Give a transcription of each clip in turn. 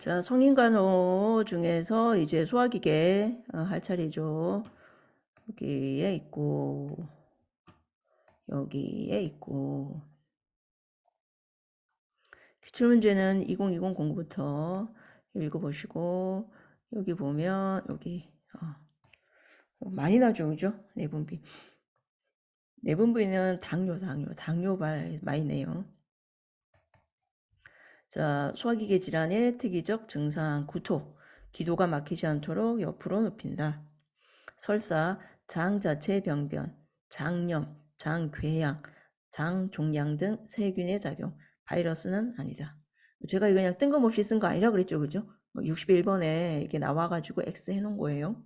자, 성인간호 중에서 이제 소화기계 할 차례죠. 여기에 있고, 여기에 있고. 기출문제는 2020 공부부터 읽어보시고, 여기 보면, 여기, 많이 나죠, 그죠? 내분비. 내분비는 당뇨발 많이 내요. 자, 소화기계 질환의 특이적 증상, 구토. 기도가 막히지 않도록 옆으로 눕힌다. 설사, 장 자체 병변, 장염, 장궤양, 장종양 등 세균의 작용, 바이러스는 아니다. 제가 이거 그냥 뜬금없이 쓴 거 아니라 그랬죠, 그죠? 61번에 이렇게 나와가지고 X 해놓은 거예요.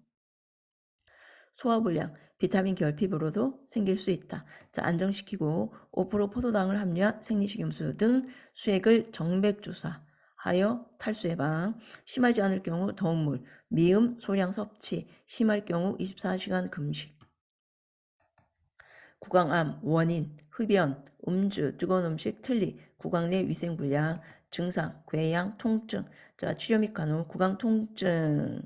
소화불량, 비타민 결핍으로도 생길 수 있다. 자, 안정시키고 5% 포도당을 함유한 생리식염수 등 수액을 정맥주사 하여 탈수 예방, 심하지 않을 경우 더운 물, 미음, 소량 섭취, 심할 경우 24시간 금식. 구강암, 원인, 흡연, 음주, 뜨거운 음식, 틀니, 구강 내 위생불량, 증상, 궤양, 통증. 자, 치료 및 간호, 구강 통증.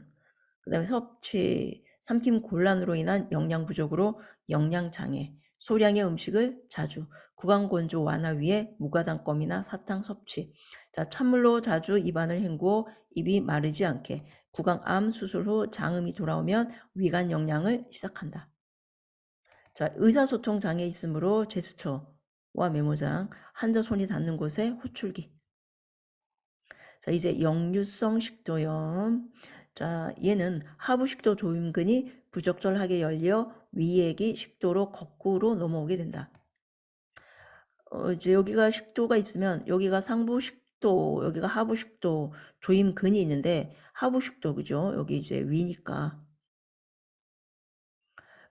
그 다음에 섭취, 삼킴 곤란으로 인한 영양 부족으로 영양장애, 소량의 음식을 자주, 구강건조 완화 위해 무가당껌이나 사탕 섭취. 자, 찬물로 자주 입안을 헹구어 입이 마르지 않게, 구강암 수술 후 장음이 돌아오면 위간 영양을 시작한다. 자, 의사소통 장애 있으므로 제스처와 메모장, 환자 손이 닿는 곳에 호출기. 자, 이제 역류성 식도염. 자, 얘는 하부 식도 조임근이 부적절하게 열려 위액이 식도로 거꾸로 넘어오게 된다. 이제 여기가 식도가 있으면 여기가 상부 식도, 여기가 하부 식도 조임근이 있는데 하부 식도, 그죠? 여기 이제 위니까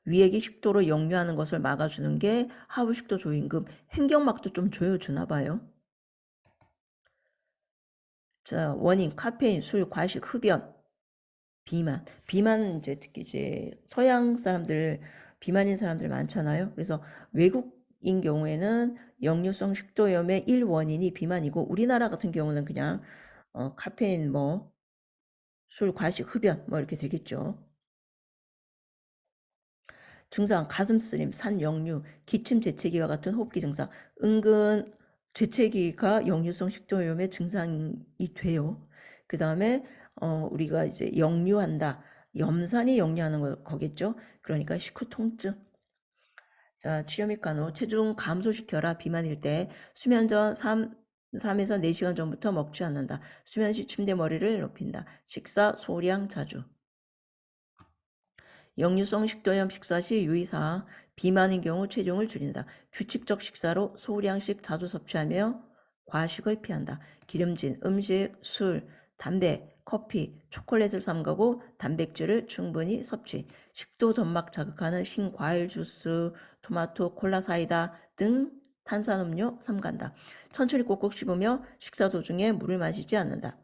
위액이 식도로 역류하는 것을 막아주는 게 하부 식도 조임근. 횡격막도 좀 조여주나 봐요. 자, 원인 카페인, 술, 과식, 흡연. 비만 이제 특히 이제 서양 사람들 비만인 사람들 많잖아요. 그래서 외국인 경우에는 역류성 식도염의 1원인이 비만이고 우리나라 같은 경우는 그냥 카페인 뭐 술, 과식, 흡연 뭐 이렇게 되겠죠. 증상 가슴 쓰림, 산역류, 기침, 재채기와 같은 호흡기 증상. 은근 재채기가 역류성 식도염의 증상이 돼요. 그 다음에 우리가 이제 역류한다. 염산이 역류하는 거겠죠. 그러니까 식후 통증. 자, 치료 및 간호. 체중 감소시켜라. 비만일 때 수면 전 3에서 4시간 전부터 먹지 않는다. 수면 시 침대 머리를 높인다. 식사 소량 자주. 역류성 식도염 식사 시 유의사항, 비만인 경우 체중을 줄인다. 규칙적 식사로 소량씩 자주 섭취하며 과식을 피한다. 기름진 음식, 술, 담배, 커피, 초콜릿을 삼가고 단백질을 충분히 섭취. 식도 점막 자극하는 신과일 주스, 토마토, 콜라 사이다 등 탄산음료 삼간다. 천천히 꼭꼭 씹으며 식사 도중에 물을 마시지 않는다.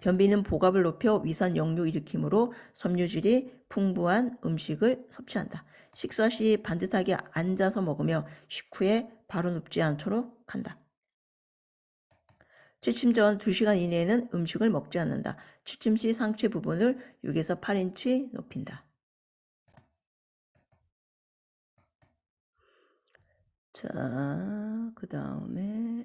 변비는 복압을 높여 위산 역류 일으키므로 섬유질이 풍부한 음식을 섭취한다. 식사 시 반듯하게 앉아서 먹으며 식후에 바로 눕지 않도록 한다. 취침 전 2시간 이내에는 음식을 먹지 않는다. 취침 시 상체 부분을 6에서 8인치 높인다. 자, 그 다음에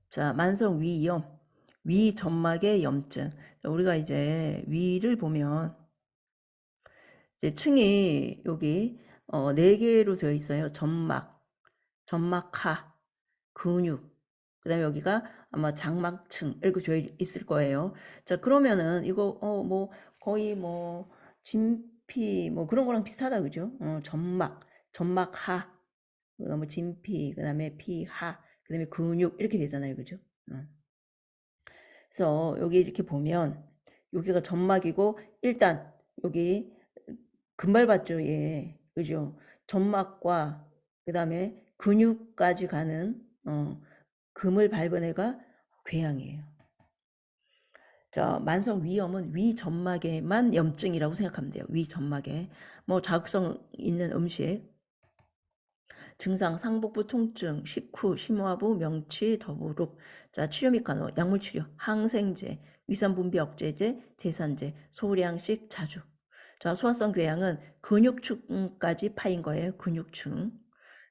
자, 만성 위염, 위 점막의 염증. 우리가 이제 위를 보면 이제 층이 여기 4개로 되어 있어요. 점막하, 근육, 그 다음에 여기가 아마 장막층 이렇게 되어 있을 거예요. 자, 그러면은 이거 뭐 거의 뭐 진피 뭐 그런 거랑 비슷하다, 그죠? 점막하, 그다음에 진피, 그다음에 피하, 그다음에 근육 이렇게 되잖아요, 그죠? 그래서 여기 이렇게 보면 여기가 점막이고 일단 여기 금발받죠, 예, 그죠? 점막과 그다음에 근육까지 가는 금을 밟은 애가 궤양이에요. 자, 만성 위염은 위 점막에만 염증이라고 생각하면 돼요. 위 점막에 뭐 자극성 있는 음식. 증상 상복부 통증, 식후, 심화부, 명치, 더부룩. 자, 치료 및 간호, 약물 치료, 항생제, 위산 분비 억제제, 제산제, 소량씩 자주. 자, 소화성 궤양은 근육층까지 파인 거예요. 근육층.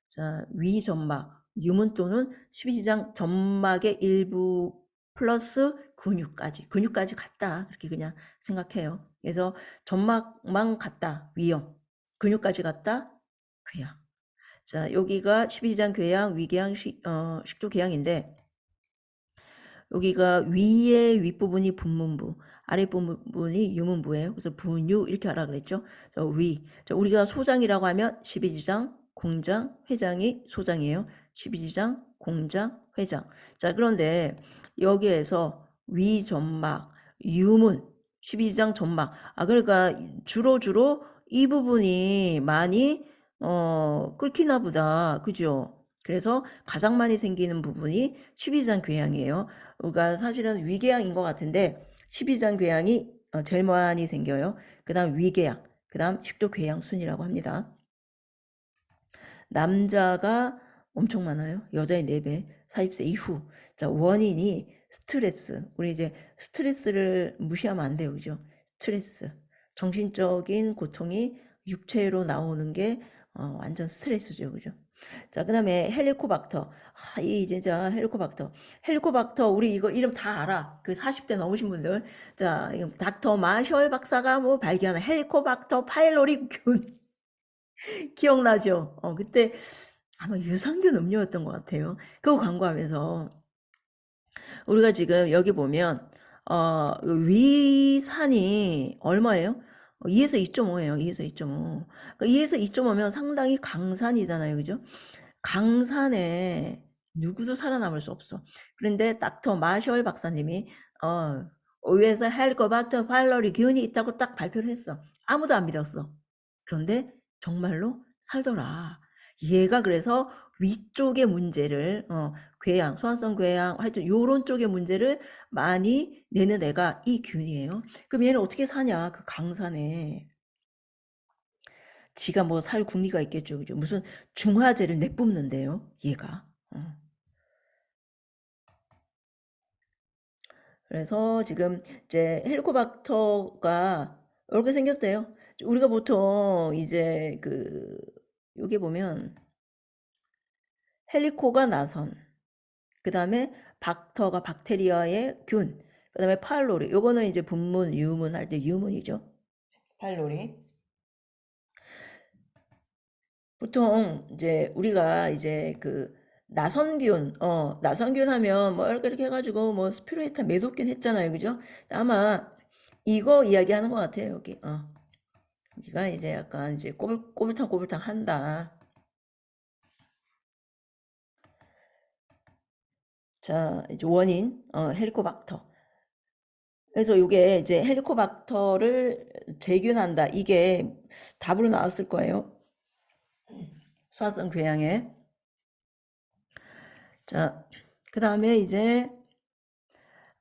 자, 위점막, 유문 또는 십이지장 점막의 일부 플러스 근육까지 갔다. 그렇게 그냥 생각해요. 그래서 점막만 갔다. 위염. 근육까지 갔다. 궤양. 자, 여기가 십이지장 궤양, 위궤양, 식도궤양인데 여기가 위의 윗부분이 분문부, 아랫부분이 유문부예요. 그래서 분유 이렇게 하라 그랬죠. 자, 위. 자, 우리가 소장이라고 하면 십이지장, 공장, 회장이 소장이에요. 십이지장, 공장, 회장. 자, 그런데 여기에서 위 점막, 유문, 십이지장 점막. 그러니까 주로 이 부분이 많이 끓기나 보다. 그죠? 그래서 가장 많이 생기는 부분이 십이지장 궤양이에요. 우리가 사실은 위궤양인 것 같은데 십이지장 궤양이 제일 많이 생겨요. 그 다음 위궤양, 그 다음 식도궤양 순이라고 합니다. 남자가 엄청 많아요. 여자의 4배, 40세 이후. 자, 원인이 스트레스. 우리 이제 스트레스를 무시하면 안 돼요. 그죠? 스트레스. 정신적인 고통이 육체로 나오는 게 완전 스트레스죠. 그죠? 자, 그 다음에 헬리코박터. 이 진짜 헬리코박터, 우리 이거 이름 다 알아. 그 40대 넘으신 분들. 자, 닥터 마셜 박사가 뭐 발견한 헬리코박터 파일로리균. 기억나죠? 그때 아마 유산균 음료였던 것 같아요. 그거 광고하면서. 우리가 지금 여기 보면, 위산이 얼마예요? 2에서 2.5예요. 2에서 2.5. 그러니까 2에서 2.5면 상당히 강산이잖아요. 그죠? 강산에 누구도 살아남을 수 없어. 그런데 닥터 마셜 박사님이 위에서 헬리코박터 파일로리 균이 있다고 딱 발표를 했어. 아무도 안 믿었어. 그런데 정말로 살더라. 얘가 그래서 위쪽의 문제를 궤양, 소화성 궤양, 하여튼 요런 쪽의 문제를 많이 내는 애가 이 균이에요. 그럼 얘는 어떻게 사냐? 그 강산에. 지가 뭐 살 궁리가 있겠죠. 그죠? 무슨 중화제를 내뿜는데요, 얘가. 그래서 지금 이제 헬리코박터가 이렇게 생겼대요. 우리가 보통 이제 여기 보면 헬리코가 나선, 그 다음에 박터가 박테리아의 균, 그 다음에 파일로리. 요거는 이제 분문, 유문 할 때 유문이죠. 파일로리. 보통 이제 우리가 이제 나선균 하면 뭐 이렇게 해가지고 뭐 스피루에타 메도균 했잖아요. 그죠? 아마 이거 이야기하는 것 같아요. 여기. 여기가 이제 약간 이제 꼬불탕 한다. 자, 이제 원인, 헬리코박터. 그래서 이게 이제 헬리코박터를 제균한다. 이게 답으로 나왔을 거예요. 소화성 궤양에. 자, 그 다음에 이제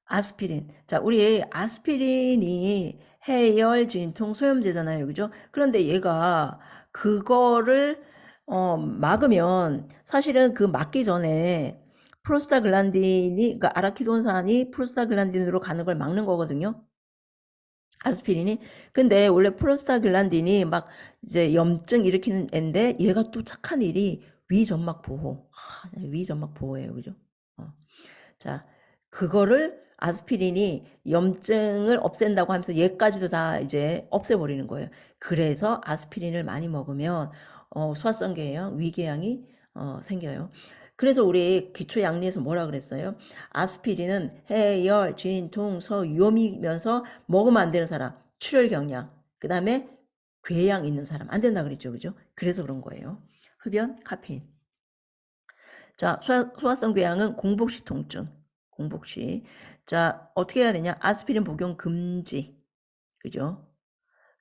아스피린. 자, 우리 아스피린이 해열, 진통, 소염제잖아요. 그죠? 그런데 얘가 그거를 막으면 사실은 그 막기 전에 프로스타글란딘이, 그러니까 아라키돈산이 프로스타글란딘으로 가는 걸 막는 거거든요. 아스피린이. 근데 원래 프로스타글란딘이 막 이제 염증 일으키는 앤데 얘가 또 착한 일이 위점막 보호. 위점막 보호예요. 그죠? 어. 자, 그거를 아스피린이 염증을 없앤다고 하면서 얘까지도 다 이제 없애버리는 거예요. 그래서 아스피린을 많이 먹으면 소화성 궤양, 위궤양이 생겨요. 그래서 우리 기초 양리에서 뭐라 그랬어요? 아스피린은 해열, 진통, 위염이면서 먹으면 안 되는 사람, 출혈 경량, 그 다음에 궤양 있는 사람 안 된다 그랬죠, 그죠? 그래서 그런 거예요. 흡연, 카페인. 자, 소화성 궤양은 공복시 통증. 공복시. 자, 어떻게 해야 되냐? 아스피린 복용 금지. 그죠?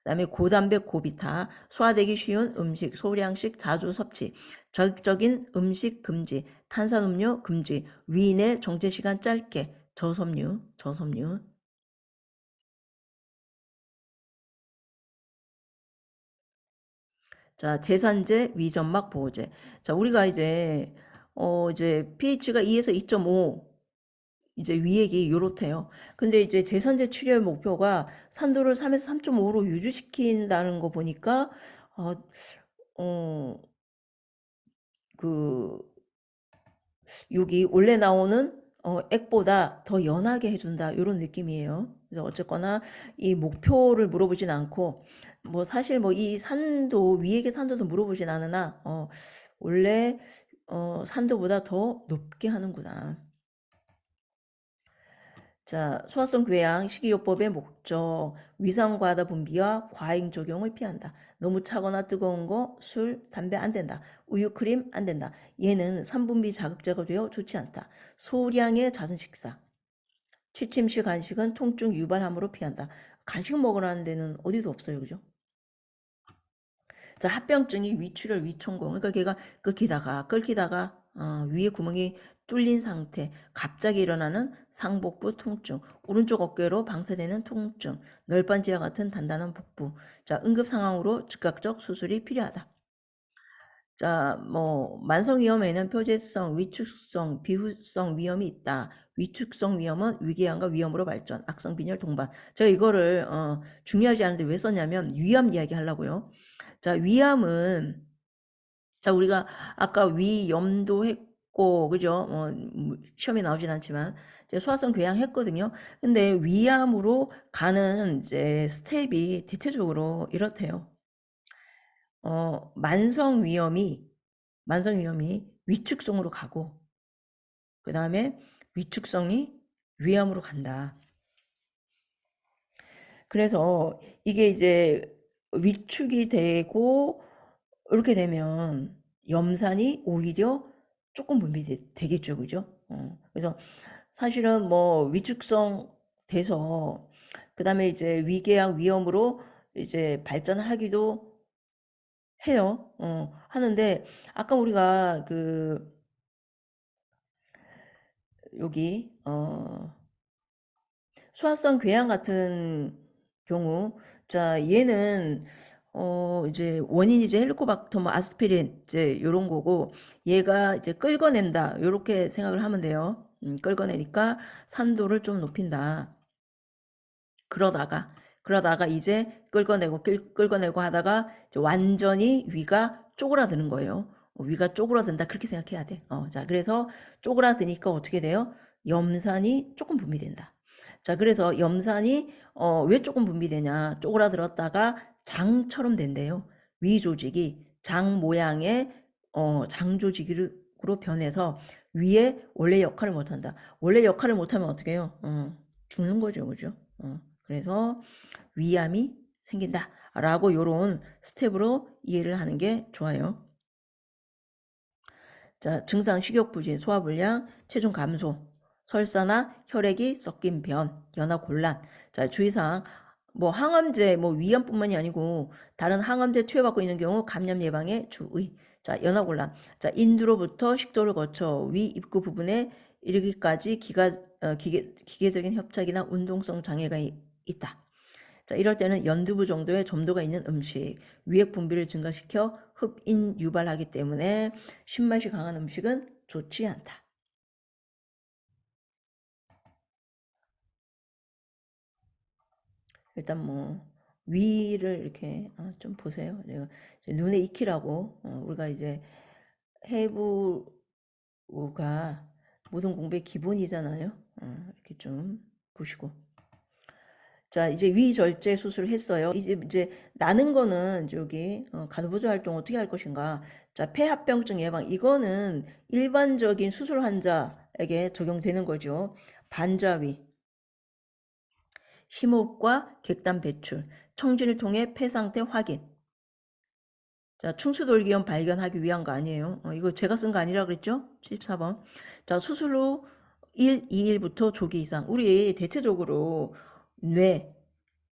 그다음에 고담배, 고비타, 소화되기 쉬운 음식, 소량씩 자주 섭취, 자극적인 음식 금지, 탄산음료 금지, 위내 정제 시간 짧게, 저섬유. 자, 제산제, 위점막 보호제. 자, 우리가 이제 pH가 2에서 2.5, 이제 위액이 요렇대요. 근데 이제 제산제 치료의 목표가 산도를 3에서 3.5로 유지시킨다는 거 보니까, 어, 어, 그, 여기 원래 나오는 액보다 더 연하게 해준다 이런 느낌이에요. 그래서 어쨌거나 이 목표를 물어보진 않고 뭐 사실 뭐 이 산도 위액의 산도도 물어보진 않으나 원래 산도보다 더 높게 하는구나. 자, 소화성 궤양 식이요법의 목적, 위산과다 분비와 과잉 적용을 피한다. 너무 차거나 뜨거운 거, 술, 담배 안 된다. 우유, 크림 안 된다. 얘는 산분비 자극제가 되어 좋지 않다. 소량의 잦은 식사, 취침시 간식은 통증 유발함으로 피한다. 간식 먹으라는 데는 어디도 없어요, 그죠? 자, 합병증이 위출혈, 위천공. 그러니까 걔가 끓기다가 위에 구멍이 뚫린 상태, 갑자기 일어나는 상복부 통증, 오른쪽 어깨로 방사되는 통증, 널빤지와 같은 단단한 복부. 자, 응급 상황으로 즉각적 수술이 필요하다. 자, 뭐 만성 위염에는 표재성, 위축성, 비후성 위험이 있다. 위축성 위험은 위궤양과 위염으로 발전, 악성 빈혈 동반. 제가 이거를 중요하지 않은데 왜 썼냐면 위암 이야기 하려고요. 자, 위암은 자 우리가 아까 위염도 했고 그죠? 시험에 나오진 않지만 이제 소화성 궤양 했거든요. 근데 위암으로 가는 이제 스텝이 대체적으로 이렇대요. 만성 위염이 위축성으로 가고 그 다음에 위축성이 위암으로 간다. 그래서 이게 이제 위축이 되고 이렇게 되면 염산이 오히려 조금 분비되겠죠, 그죠? 그래서 사실은 뭐 위축성 돼서 그 다음에 이제 위궤양 위염으로 이제 발전하기도 해요. 하는데 아까 우리가 그 여기 소화성 궤양 같은 경우 자 얘는 이제 원인이 이제 헬리코박터 뭐 아스피린 이제 요런 거고 얘가 이제 끌어낸다 요렇게 생각을 하면 돼요. 끌어내니까 산도를 좀 높인다. 그러다가 이제 끌어내고 하다가 이제 완전히 위가 쪼그라드는 거예요. 위가 쪼그라든다 그렇게 생각해야 돼. 자 그래서 쪼그라드니까 어떻게 돼요? 염산이 조금 분비된다. 자 그래서 염산이 왜 조금 분비되냐? 쪼그라들었다가 장처럼 된대요. 위 조직이 장 모양의 장 조직으로 변해서 위에 원래 역할을 못한다. 원래 역할을 못하면 어떻게 해요? 죽는 거죠, 그죠? 그래서 위암이 생긴다라고 요런 스텝으로 이해를 하는 게 좋아요. 자, 증상 식욕부진, 소화불량, 체중 감소, 설사나 혈액이 섞인 변, 연화 곤란. 자, 주의사항 뭐 항암제, 뭐 위암뿐만이 아니고 다른 항암제 투여받고 있는 경우 감염 예방에 주의. 자, 연화 곤란. 자, 인두로부터 식도를 거쳐 위 입구 부분에 이르기까지 기계적인 협착이나 운동성 장애가 있다. 자, 이럴 때는 연두부 정도의 점도가 있는 음식, 위액 분비를 증가시켜 흡인 유발하기 때문에 신맛이 강한 음식은 좋지 않다. 일단 뭐 위를 이렇게 좀 보세요. 제가 눈에 익히라고 우리가 이제 해부가 모든 공부의 기본이잖아요. 이렇게 좀 보시고. 자, 이제 위절제 수술을 했어요. 이제 나는 거는 저기 간호보조 활동 어떻게 할 것인가? 자, 폐합병증 예방 이거는 일반적인 수술 환자에게 적용되는 거죠. 반자위, 심호흡과 객단 배출, 청진을 통해 폐 상태 확인. 자, 충수돌기염 발견하기 위한 거 아니에요. 이거 제가 쓴 거 아니라 그랬죠? 74번. 자, 수술 후 1, 2일부터 조기 이상. 우리 대체적으로 뇌,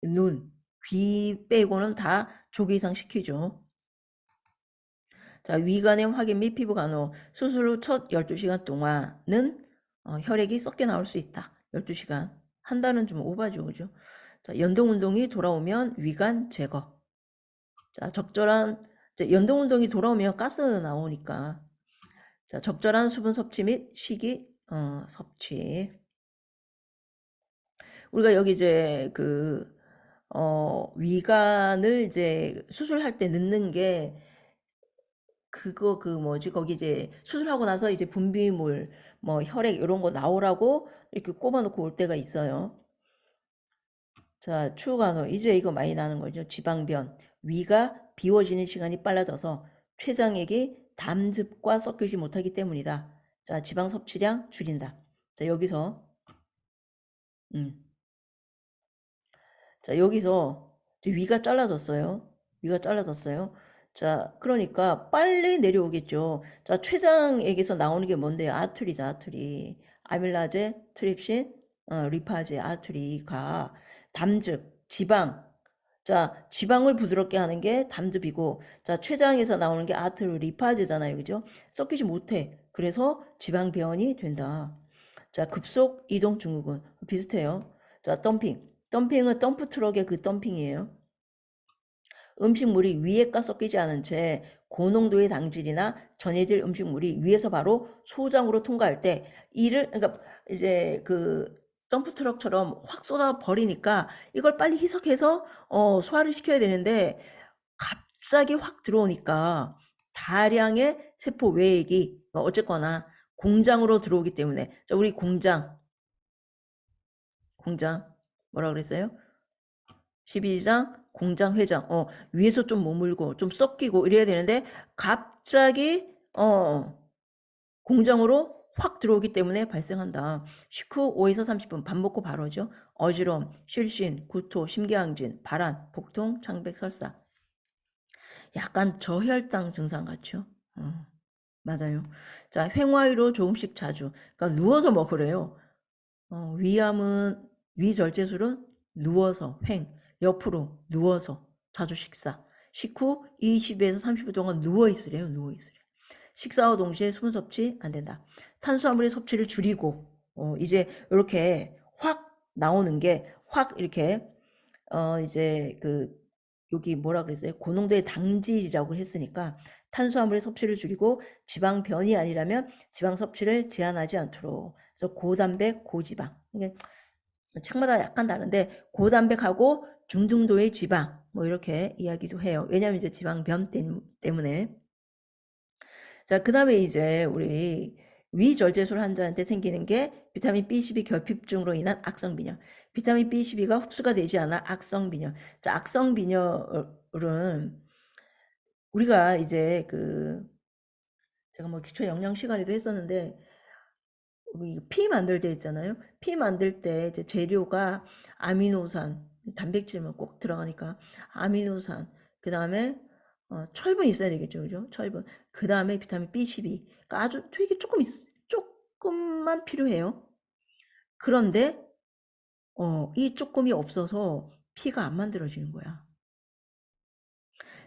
눈, 귀 빼고는 다 조기 이상 시키죠. 자, 위간의 확인 및 피부 간호. 수술 후 첫 12시간 동안은 혈액이 섞여 나올 수 있다. 12시간. 한 달은 좀 오바죠, 그죠? 자, 연동 운동이 돌아오면 위간 제거. 자, 적절한 이제 연동운동이 돌아오면 가스 나오니까. 자, 적절한 수분 섭취 및 식이 섭취. 우리가 여기 이제 위관을 이제 수술할 때 넣는 게 그거 그 뭐지 거기 이제 수술하고 나서 이제 분비물 뭐 혈액 이런 거 나오라고 이렇게 꼽아 놓고 올 때가 있어요. 자, 추후간호 이제 이거 많이 나는 거죠. 지방변. 위가 비워지는 시간이 빨라져서 췌장액이 담즙과 섞이지 못하기 때문이다. 자, 지방 섭취량 줄인다. 자, 여기서 음. 자, 여기서 위가 잘라졌어요. 위가 잘라졌어요. 자, 그러니까 빨리 내려오겠죠. 자, 췌장액에서 나오는 게 뭔데요? 아투리죠, 아투리. 아밀라제, 트립신, 리파제, 아투리가 담즙, 지방. 자, 지방을 부드럽게 하는 게 담즙이고, 자, 췌장에서 나오는 게 아투리, 리파제잖아요. 그죠? 섞이지 못해. 그래서 지방 배원이 된다. 자, 급속 이동 증후군. 비슷해요. 자, 덤핑. 덤핑은 덤프 트럭의 그 덤핑이에요. 음식물이 위에가 섞이지 않은 채 고농도의 당질이나 전해질 음식물이 위에서 바로 소장으로 통과할 때 이를 그러니까 이제 그 덤프 트럭처럼 확 쏟아 버리니까 이걸 빨리 희석해서 소화를 시켜야 되는데 갑자기 확 들어오니까 다량의 세포 외액이 어쨌거나 공장으로 들어오기 때문에 자, 우리 공장 뭐라 그랬어요? 12장 공장 회장 위에서 좀 머물고 좀 섞이고 이래야 되는데 갑자기 공장으로 확 들어오기 때문에 발생한다. 식후 5에서 30분 밥 먹고 바로죠. 어지러움, 실신, 구토, 심경항진, 발한, 복통, 창백, 설사. 약간 저혈당 증상 같죠? 맞아요. 자, 횡화위로 조금씩 자주. 그러니까 누워서 먹으래요. 위암은 위절제술은 누워서 횡, 옆으로 누워서 자주 식사. 식후 20에서 30분 동안 누워 있으래요. 누워 있으래요. 식사와 동시에 수분 섭취 안 된다. 탄수화물의 섭취를 줄이고 이제 이렇게 확 나오는 게 확 이렇게 이제 여기 뭐라 그랬어요? 고농도의 당질이라고 했으니까 탄수화물의 섭취를 줄이고 지방 변이 아니라면 지방 섭취를 제한하지 않도록. 그래서 고단백, 고지방. 이게 책마다 약간 다른데 고단백하고 중등도의 지방 뭐 이렇게 이야기도 해요. 왜냐하면 이제 지방 변 때문에. 자, 그다음에 이제 우리 위절제술 환자한테 생기는 게 비타민 B12 결핍증으로 인한 악성빈혈. 비타민 B12가 흡수가 되지 않아 악성빈혈. 자, 악성빈혈은 우리가 이제 제가 뭐 기초 영양 시간에도 했었는데 피 만들 때 있잖아요. 피 만들 때 이제 재료가 아미노산, 단백질만 꼭 들어가니까 아미노산, 그 다음에 철분이 있어야 되겠죠, 그죠? 철분. 그 다음에 비타민 B12. 그러니까 아주 되게 조금만 필요해요. 그런데 이 조금이 없어서 피가 안 만들어지는 거야.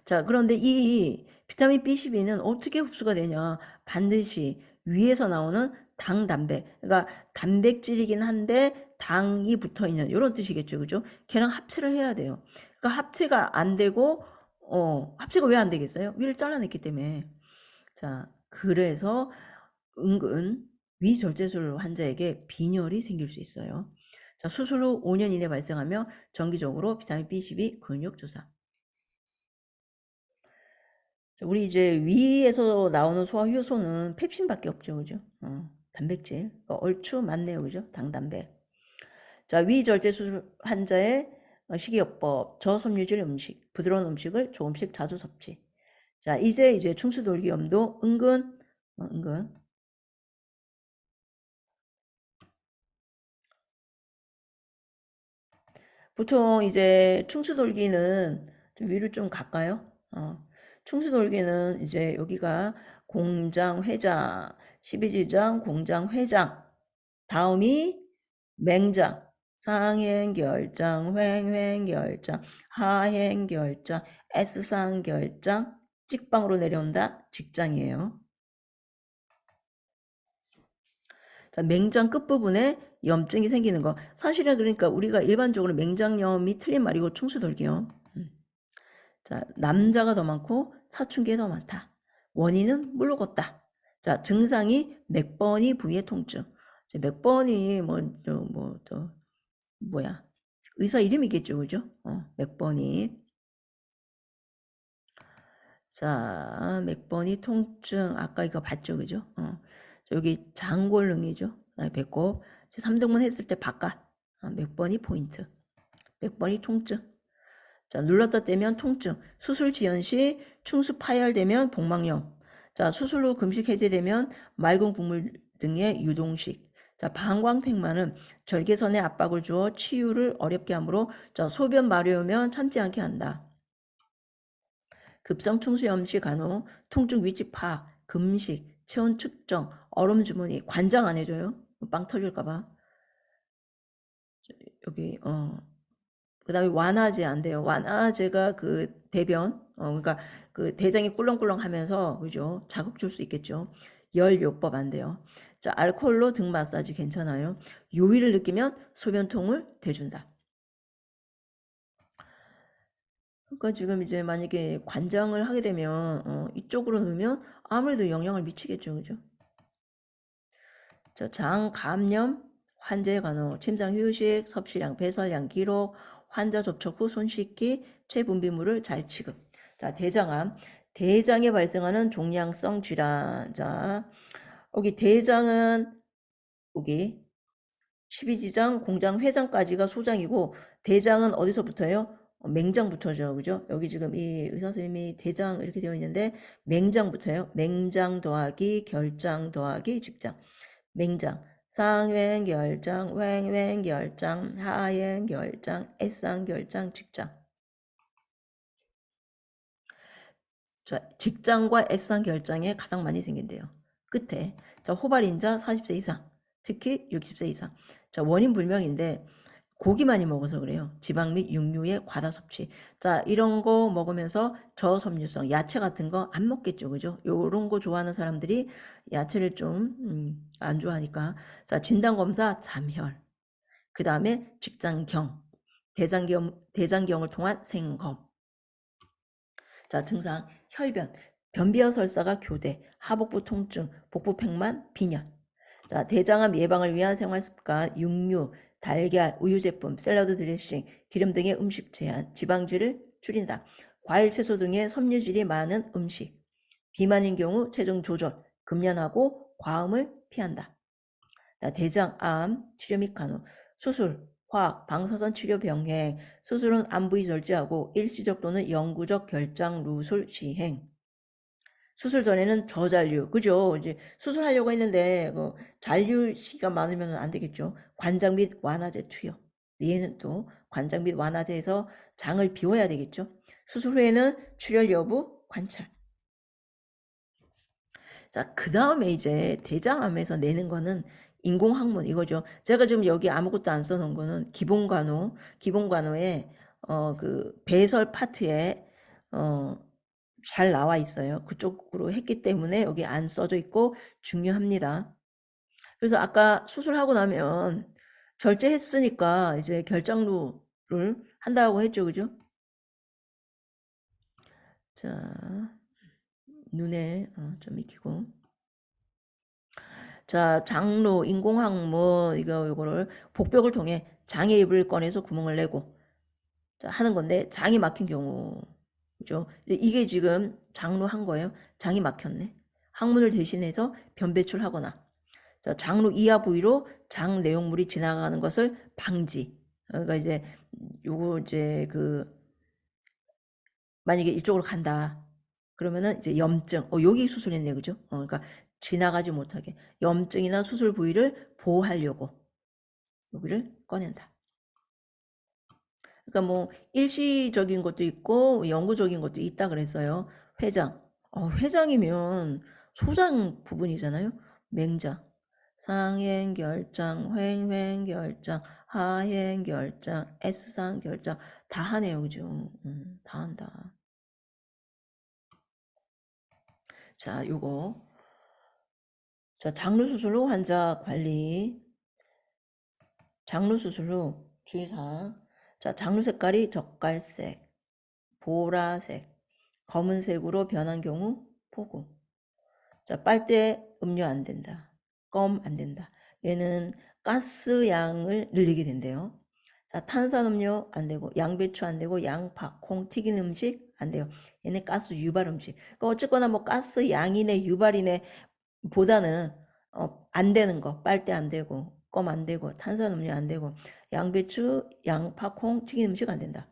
자, 그런데 이 비타민 B12는 어떻게 흡수가 되냐? 반드시 위에서 나오는 당, 단백. 그러니까 단백질이긴 한데 당이 붙어 있는 이런 뜻이겠죠. 그죠? 걔랑 합체를 해야 돼요. 그러니까 합체가 안 되고 합체가 왜 안 되겠어요? 위를 잘라냈기 때문에. 자, 그래서 은근 위절제술 환자에게 빈혈이 생길 수 있어요. 자, 수술 후 5년 이내 발생하며 정기적으로 비타민 B12 근육 주사. 우리 이제 위에서 나오는 소화 효소는 펩신밖에 없죠, 그죠? 단백질. 얼추 맞네요, 그죠? 당단백. 자, 위절제 수술 환자의 식이요법, 저섬유질 음식, 부드러운 음식을 조금씩 자주 섭취. 자, 이제 충수돌기염도 은근. 보통 이제 충수돌기는 좀 위로 좀 갈까요? 충수돌기는 이제 여기가 공장, 회장, 12지장, 공장, 회장. 다음이 맹장, 상행결장, 횡행결장, 하행결장, S상결장, 찍방으로 내려온다. 직장이에요. 자, 맹장 끝부분에 염증이 생기는 거. 사실은 그러니까 우리가 일반적으로 맹장염이 틀린 말이고 충수돌기염. 자, 남자가 더 많고 사춘기에 더 많다. 원인은 물러걷다. 자, 증상이 맥버니 부위의 통증. 맥버니 뭐야? 의사 이름이겠죠, 그죠? 맥버니. 자, 맥버니 통증 아까 이거 봤죠, 그죠? 여기 장골릉이죠. 배꼽. 3등분 했을 때 바깥. 맥버니 포인트. 맥버니 통증. 자, 눌렀다 떼면 통증. 수술 지연 시 충수 파열되면 복막염. 자, 수술 후 금식 해제되면 맑은 국물 등의 유동식. 자, 방광팩만은 절개선에 압박을 주어 치유를 어렵게 하므로 자, 소변 마려우면 참지 않게 한다. 급성 충수염 시 간호, 통증 위치 파악, 금식, 체온 측정, 얼음 주머니, 관장 안 해줘요? 빵 터질까봐. 여기 그다음에 완화제 안 돼요. 완화제가 그 대변, 그러니까 그 대장이 꿀렁꿀렁하면서 그죠? 자극 줄 수 있겠죠. 열요법 안 돼요. 자, 알코올로 등 마사지 괜찮아요. 요의를 느끼면 소변통을 대준다. 그러니까 지금 이제 만약에 관장을 하게 되면 이쪽으로 넣으면 아무래도 영향을 미치겠죠, 그죠? 자, 장 감염 환자의 간호, 침상 휴식, 섭취량, 배설량 기록, 환자 접촉 후 손 씻기, 체분비물을 잘 취급. 자, 대장암. 대장에 발생하는 종양성 질환. 자, 여기 대장은 여기 12지장, 공장, 회장까지가 소장이고 대장은 어디서부터예요? 맹장부터죠. 그죠? 여기 지금 이 의사 선생님이 대장 이렇게 되어 있는데 맹장부터예요. 맹장 더하기 결장 더하기 직장. 맹장. 상횡결장, 횡횡결장, 하행결장, 애상결장, 직장. 자, 직장과 애상결장에 가장 많이 생긴대요. 끝에. 자, 호발인자 40세 이상, 특히 60세 이상. 자, 원인 불명인데 고기 많이 먹어서 그래요. 지방 및 육류의 과다 섭취. 자, 이런 거 먹으면서 저섬유성, 야채 같은 거 안 먹겠죠. 그죠? 요런 거 좋아하는 사람들이 야채를 좀, 안 좋아하니까. 자, 진단검사 잠혈. 그 다음에 직장경. 대장경을 통한 생검. 자, 증상. 혈변. 변비와 설사가 교대. 하복부 통증. 복부 팽만, 빈혈. 자, 대장암 예방을 위한 생활습관, 육류, 달걀, 우유 제품, 샐러드 드레싱, 기름 등의 음식 제한, 지방질을 줄인다. 과일, 채소 등의 섬유질이 많은 음식. 비만인 경우 체중 조절, 금연하고 과음을 피한다. 자, 대장암 치료 및 간호, 수술, 화학, 방사선 치료 병행, 수술은 암 부위 절제하고 일시적 또는 영구적 결장 루술 시행. 수술 전에는 저잔류, 그죠? 이제 수술하려고 했는데 잔류시가 많으면 안 되겠죠. 관장 및 완화제 투여. 얘는 또 관장 및 완화제에서 장을 비워야 되겠죠. 수술 후에는 출혈 여부 관찰. 자, 그 다음에 이제 대장암에서 내는 거는 인공항문 이거죠. 제가 지금 여기 아무것도 안 써놓은 거는 기본간호에 그 배설 파트에 잘 나와 있어요. 그쪽으로 했기 때문에 여기 안 써져 있고 중요합니다. 그래서 아까 수술하고 나면 절제했으니까 이제 결장루를 한다고 했죠. 그죠? 자, 눈에 좀 익히고. 자, 장루, 인공항문 이거를 복벽을 통해 장애입을 꺼내서 구멍을 내고 자, 하는 건데 장이 막힌 경우 그죠? 이게 지금 장루 한 거예요. 장이 막혔네. 항문을 대신해서 변 배출하거나 자, 장루 이하 부위로 장 내용물이 지나가는 것을 방지. 그러니까 이제 요거 이제 그 만약에 이쪽으로 간다. 그러면은 이제 염증. 여기 수술했네. 그죠? 그러니까 지나가지 못하게 염증이나 수술 부위를 보호하려고 여기를 꺼낸다. 그러니까 뭐 일시적인 것도 있고 영구적인 것도 있다 그랬어요. 회장. 회장이면 소장 부분이잖아요. 맹장. 상행결장, 횡횡결장, 하행결장, S상결장 다 하네요. 그죠? 다 한다. 자, 요거. 자, 장루 수술 후 환자 관리. 장루 수술 후 주의사항. 자, 장루 색깔이 젓갈색. 보라색, 검은색으로 변한 경우 보고. 자, 빨대 음료 안 된다. 껌 안 된다. 얘는 가스 양을 늘리게 된대요. 자, 탄산음료 안 되고, 양배추 안 되고, 양파, 콩 튀긴 음식 안 돼요. 얘는 가스 유발 음식. 그러니까 어쨌거나 뭐 가스 양이네 유발이네 보다는 안 되는 거, 빨대 안 되고, 껌 안 되고, 탄산음료 안 되고, 양배추, 양파, 콩 튀긴 음식 안 된다.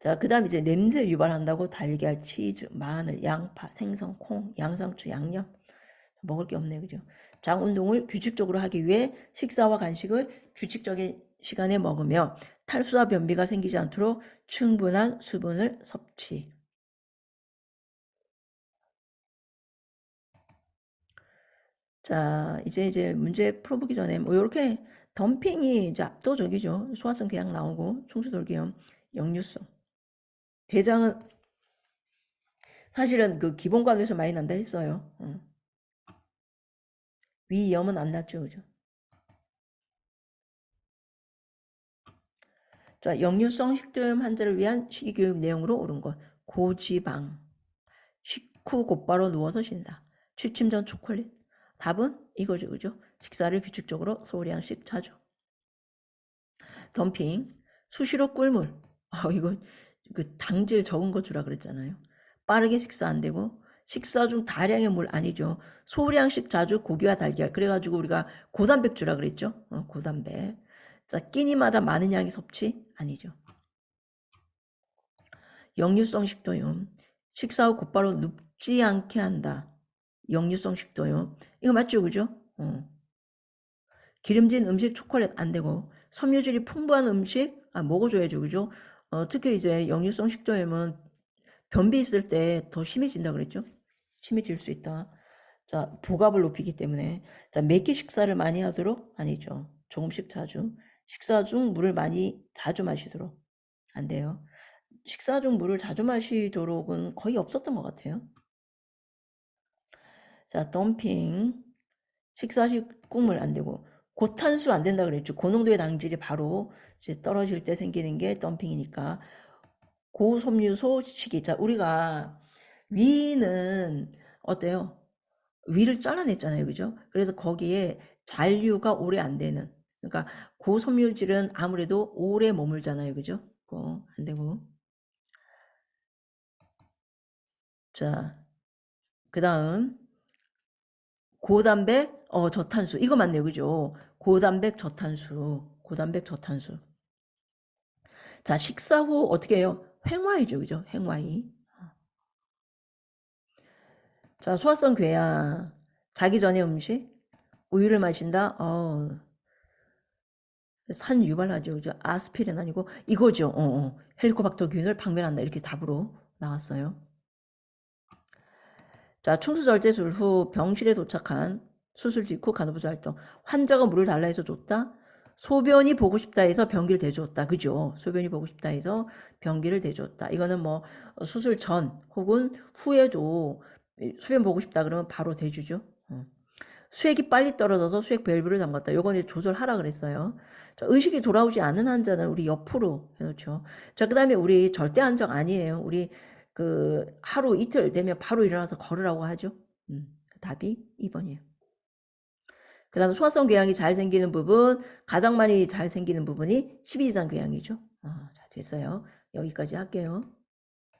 자, 그 다음 이제 냄새 유발한다고 달걀, 치즈, 마늘, 양파, 생선, 콩, 양상추, 양념. 먹을 게 없네, 그죠? 장 운동을 규칙적으로 하기 위해 식사와 간식을 규칙적인 시간에 먹으며 탈수와 변비가 생기지 않도록 충분한 수분을 섭취. 자, 이제 문제 풀어보기 전에 뭐 이렇게 덤핑이 이제 압도적이죠. 소화성 궤양 나오고 충수돌기염, 역류성. 대장은 사실은 그 기본관에서 많이 난다 했어요. 위염은 안 났죠, 그죠? 자, 역류성 식도염 환자를 위한 식이교육 내용으로 옳은 것. 고지방. 식후 곧바로 누워서 쉰다. 취침 전 초콜릿. 답은 이거죠, 그죠? 식사를 규칙적으로 소량씩 자주. 덤핑. 수시로 꿀물. 이거 그 당질 적은 거 주라 그랬잖아요. 빠르게 식사 안 되고 식사 중 다량의 물 아니죠. 소량씩 자주 고기와 달걀. 그래가지고 우리가 고단백 주라 그랬죠. 고단백. 자, 끼니마다 많은 양의 섭취 아니죠. 역류성 식도염. 식사 후 곧바로 눕지 않게 한다. 역류성 식도염. 이거 맞죠, 그죠? 기름진 음식, 초콜릿 안 되고 섬유질이 풍부한 음식 먹어줘야죠, 그죠? 특히 이제 역류성 식도염은 변비 있을 때 더 심해진다 그랬죠? 심해질 수 있다. 자, 복압을 높이기 때문에 자, 매끼 식사를 많이 하도록 아니죠. 조금씩 자주. 식사 중 물을 많이 자주 마시도록 안 돼요. 식사 중 물을 자주 마시도록은 거의 없었던 것 같아요. 자, 덤핑. 식사 시 국물 안 되고 고탄수 안 된다 그랬죠. 고농도의 당질이 바로 이제 떨어질 때 생기는 게 덤핑이니까 고섬유소 시기. 자, 우리가 위는 어때요? 위를 잘라냈잖아요, 그죠? 그래서 거기에 잔류가 오래 안 되는. 그러니까 고섬유질은 아무래도 오래 머물잖아요, 그죠? 그거 안 되고. 자, 그 다음 고단백, 저탄수. 이거 맞네요, 그죠? 고단백, 저탄수. 고단백, 저탄수. 자, 식사 후 어떻게 해요? 횡화이죠, 그죠? 횡화이. 자, 소화성 궤양. 자기 전에 음식. 우유를 마신다. 산 유발하죠, 그죠? 아스피린 아니고 이거죠. 헬리코박터균을 박멸한다. 이렇게 답으로 나왔어요. 자, 충수절제술 후 병실에 도착한 수술 직후 간호부자 활동. 환자가 물을 달라 해서 줬다. 소변이 보고 싶다 해서 변기를 대주었다. 그죠? 소변이 보고 싶다 해서 변기를 대주었다. 이거는 뭐 수술 전 혹은 후에도 소변 보고 싶다 그러면 바로 대주죠. 수액이 빨리 떨어져서 수액 밸브를 잠갔다. 요거는 조절하라 그랬어요. 자, 의식이 돌아오지 않은 환자는 우리 옆으로 해놓죠. 자, 그 다음에 우리 절대 안정 아니에요. 우리 그 하루 이틀 되면 바로 일어나서 걸으라고 하죠. 답이 2번이에요. 그 다음 소화성 궤양이 잘 생기는 부분, 가장 많이 잘 생기는 부분이 12지장 궤양이죠. 자, 됐어요. 여기까지 할게요.